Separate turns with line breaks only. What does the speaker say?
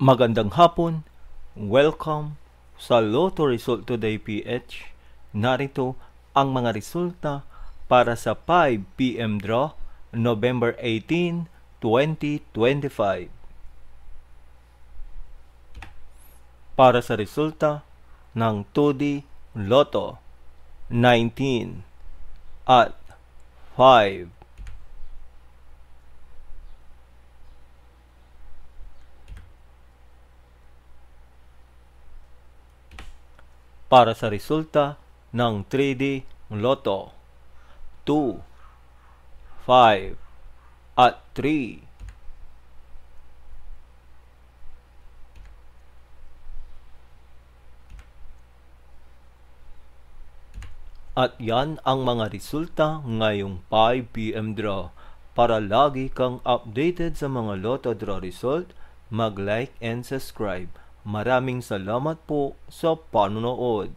Magandang hapon, welcome sa Lotto Result Today PH. Narito ang mga resulta para sa 5 PM draw, November 18, 2025. Para sa resulta ng 2D Lotto, 19 at 5. Para sa resulta ng 3D Lotto, 2, 5, at 3. At yan ang mga resulta ngayong 5 PM draw. Para lagi kang updated sa mga Lotto draw result, mag-like and subscribe. Maraming salamat po sa panonood.